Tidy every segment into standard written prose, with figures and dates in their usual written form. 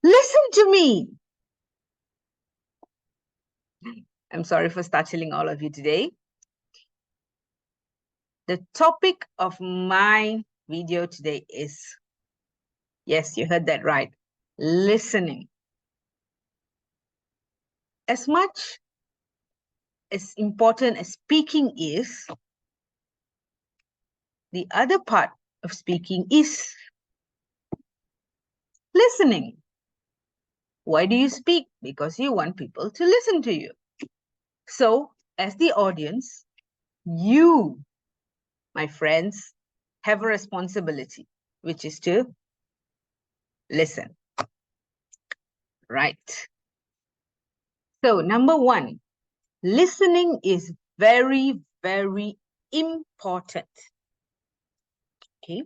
Listen to me. I'm sorry for startling all of you today. The topic of my video today is, yes, you heard that right, listening. As much as important as speaking is, the other part of speaking is listening. Why do you speak? Because you want people to listen to you. So, as the audience, you, my friends, have a responsibility, which is to listen. Right. So, number one, listening is very, very important. Okay.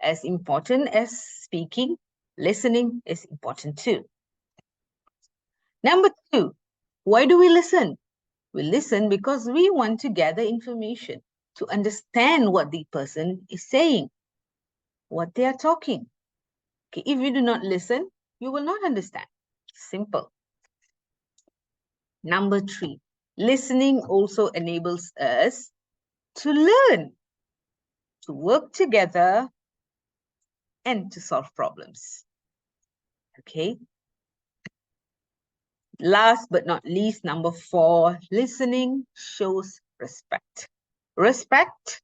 As important as speaking, listening is important too. Number two, why do we listen? We listen because we want to gather information, to understand what the person is saying, what they are talking. Okay, if you do not listen, you will not understand. Simple. Number three, listening also enables us to learn, to work together, and to solve problems. Okay. Last but not least, number four, listening shows respect. Respect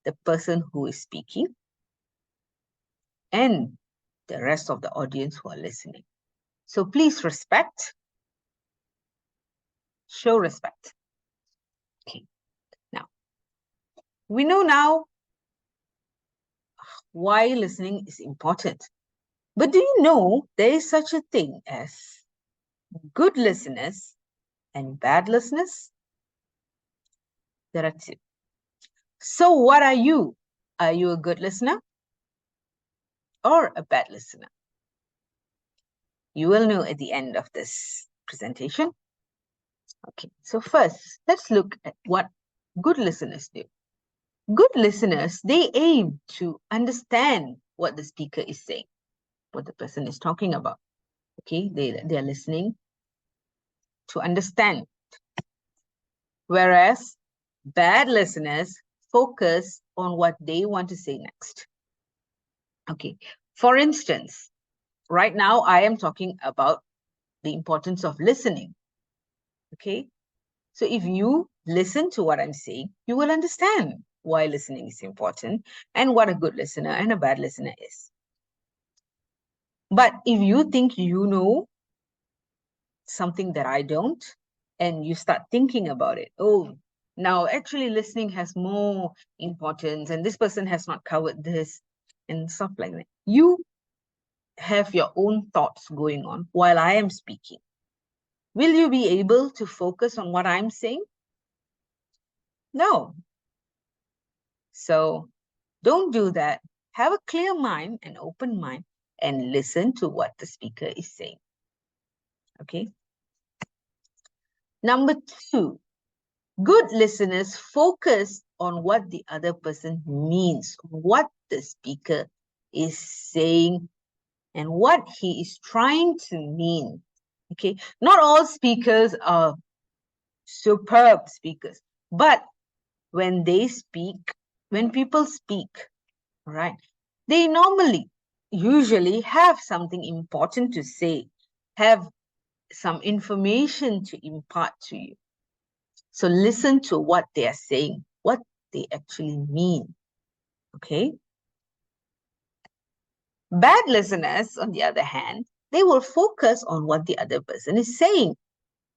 the person who is speaking and the rest of the audience who are listening. So please respect, show respect. Okay. Now, we know now why listening is important. But do you know there is such a thing as good listeners and bad listeners? There are two. So what are you? Are you a good listener or a bad listener? You will know at the end of this presentation. Okay, so first, let's look at what good listeners do. Good listeners, they aim to understand what the speaker is saying, what the person is talking about. Okay, they are listening to understand. Whereas bad listeners focus on what they want to say next. Okay, for instance, right now I am talking about the importance of listening. Okay, so if you listen to what I'm saying, you will understand why listening is important and what a good listener and a bad listener is. But if you think you know something that I don't, and you start thinking about it, oh, now actually listening has more importance and this person has not covered this and stuff like that. You have your own thoughts going on while I am speaking. Will you be able to focus on what I'm saying? No. So don't do that. Have a clear mind, an open mind, and listen to what the speaker is saying. Okay. Number two, good listeners focus on what the other person means, what the speaker is saying, and what he is trying to mean. Okay. Not all speakers are superb speakers, but when they speak, when people speak, right, they usually have something important to say, have some information to impart to you. So listen to what they are saying, what they actually mean. Okay. Bad listeners, on the other hand, they will focus on what the other person is saying.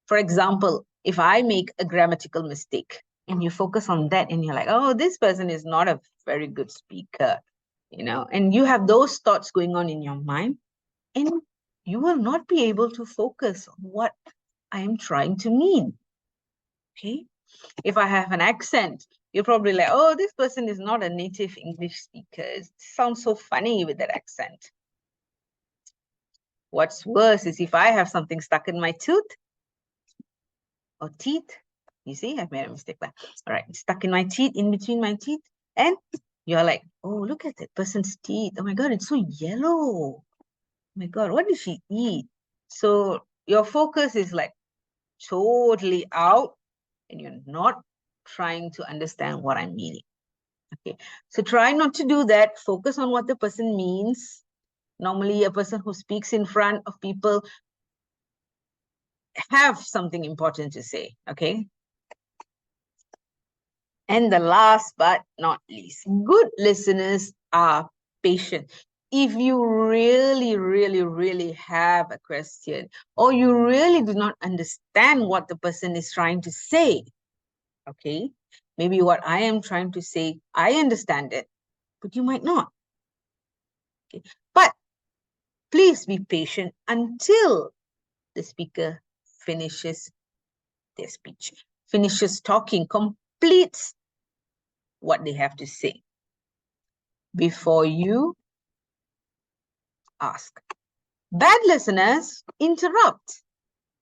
For example, if I make a grammatical mistake and you focus on that and you're like, oh, this person is not a very good speaker, you know, and you have those thoughts going on in your mind, and you will not be able to focus on what I am trying to mean. Okay. If I have an accent, you're probably like, oh, this person is not a native English speaker. It sounds so funny with that accent. What's worse is if I have something stuck in my tooth or teeth, you see, I've made a mistake there. All right, stuck in my teeth, in between my teeth, and you're like, oh, look at that person's teeth. Oh my God, it's so yellow. my God, what did she eat? So your focus is like totally out and you're not trying to understand what I'm meaning. Okay, so try not to do that. Focus on what the person means. Normally, a person who speaks in front of people have something important to say, okay? And the last but not least, good listeners are patient. If you really, really, really have a question or you really do not understand what the person is trying to say, okay, maybe what I am trying to say, I understand it, but you might not. Okay, but please be patient until the speaker finishes their speech, finishes talking, completes what they have to say before you ask. Bad listeners interrupt.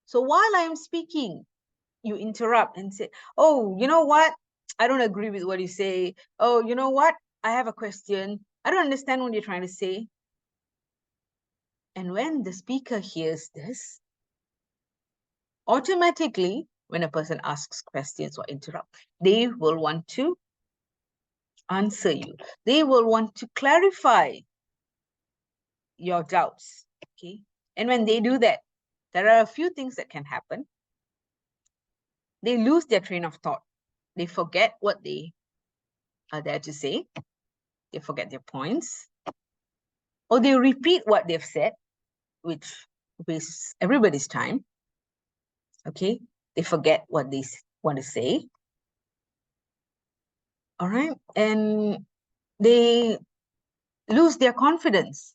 So while I am speaking, you interrupt and say, oh, you know what? I don't agree with what you say. Oh, you know what? I have a question. I don't understand what you're trying to say. And when the speaker hears this, automatically, when a person asks questions or interrupt, they will want to answer you. They will want to clarify your doubts. Okay. And when they do that, there are a few things that can happen. They lose their train of thought. They forget what they are there to say. They forget their points. Or they repeat what they've said, which wastes everybody's time. Okay. They forget what they want to say. All right. And they lose their confidence.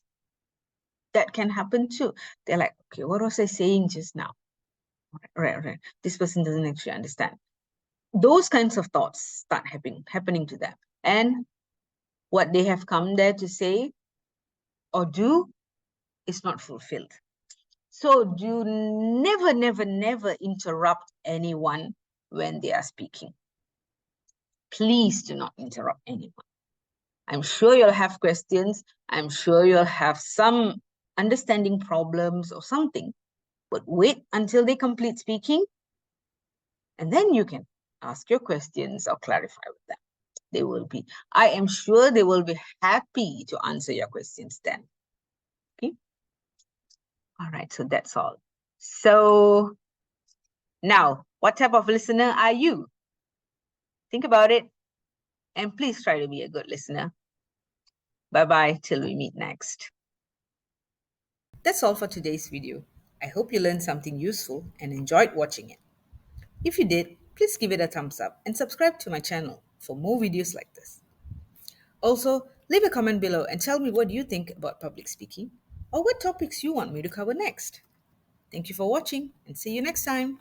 That can happen too. They're like, okay, what was I saying just now? Right. This person doesn't actually understand. Those kinds of thoughts start happening to them. And what they have come there to say or do is not fulfilled. So do never, never, never interrupt anyone when they are speaking. Please do not interrupt anyone. I'm sure you'll have questions. I'm sure you'll have some understanding problems or something, but wait until they complete speaking and then you can ask your questions or clarify with them. I am sure they will be happy to answer your questions then. Okay. All right, so that's all. So now, what type of listener are you? Think about it and please try to be a good listener. Bye-bye till we meet next. That's all for today's video. I hope you learned something useful and enjoyed watching it. If you did, please give it a thumbs up and subscribe to my channel for more videos like this. Also, leave a comment below and tell me what you think about public speaking or what topics you want me to cover next. Thank you for watching and see you next time.